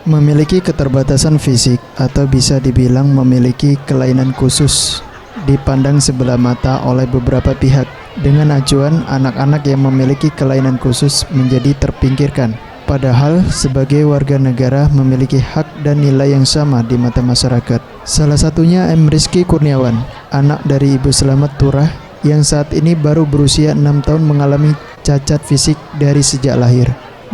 Memiliki keterbatasan fisik atau bisa dibilang memiliki kelainan khusus dipandang sebelah mata oleh beberapa pihak. Dengan acuan, anak-anak yang memiliki kelainan khusus menjadi terpinggirkan. Padahal sebagai warga negara memiliki hak dan nilai yang sama di mata masyarakat. Salah satunya M. Rizky Kurniawan, anak dari Ibu Selamat Turah yang saat ini baru berusia 6 tahun mengalami cacat fisik dari sejak lahir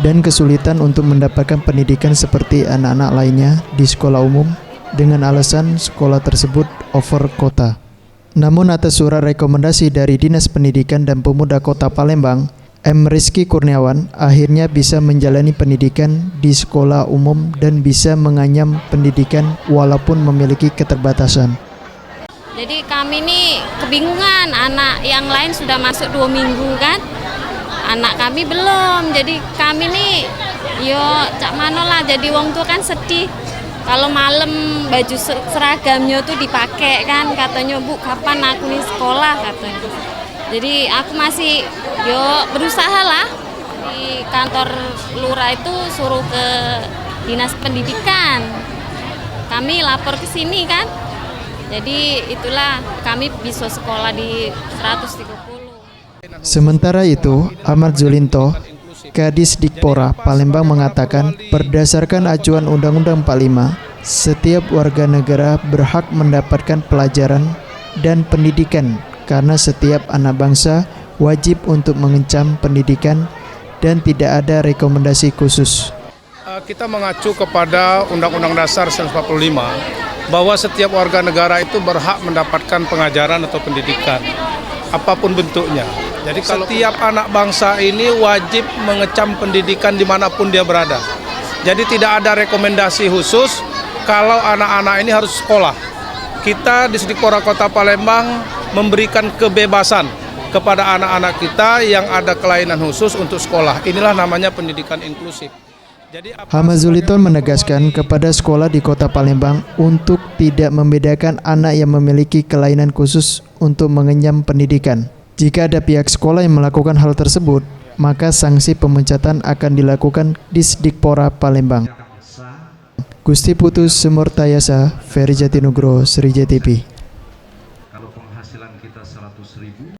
dan kesulitan untuk mendapatkan pendidikan seperti anak-anak lainnya di sekolah umum dengan alasan sekolah tersebut over kota. Namun atas surat rekomendasi dari Dinas Pendidikan dan Pemuda Kota Palembang, M. Rizky Kurniawan akhirnya bisa menjalani pendidikan di sekolah umum dan bisa menganyam pendidikan walaupun memiliki keterbatasan. Jadi kami ini kebingungan, anak yang lain sudah masuk 2 minggu kan, anak kami belum. Jadi kami nih, cak mano lah, jadi wong tua kan sedih. Kalau malam baju seragamnya tuh dipakai kan, katanya Bu kapan aku nih sekolah katanya. Jadi aku masih berusaha lah, di kantor lurah itu suruh ke dinas pendidikan. Kami lapor ke sini kan. Jadi itulah kami bisa sekolah di 130. Sementara itu, Ahmad Zulinto, Kadis Dikpora Palembang mengatakan berdasarkan acuan Undang-Undang 45, setiap warga negara berhak mendapatkan pelajaran dan pendidikan karena setiap anak bangsa wajib untuk mengencam pendidikan dan tidak ada rekomendasi khusus. Kita mengacu kepada Undang-Undang Dasar 1945 bahwa setiap warga negara itu berhak mendapatkan pengajaran atau pendidikan apapun bentuknya. Jadi setiap anak bangsa ini wajib mengecam pendidikan dimanapun dia berada. Jadi tidak ada rekomendasi khusus kalau anak-anak ini harus sekolah. Kita di Dikpora Kota Palembang memberikan kebebasan kepada anak-anak kita yang ada kelainan khusus untuk sekolah. Inilah namanya pendidikan inklusif. Ahmad Zulinto menegaskan kepada sekolah di Kota Palembang untuk tidak membedakan anak yang memiliki kelainan khusus untuk mengenyam pendidikan. Jika ada pihak sekolah yang melakukan hal tersebut, maka sanksi pemecatan akan dilakukan di Dikpora Palembang. Gusti Putus Semurtayasa, Ferry Jatinugro, Sri JTV.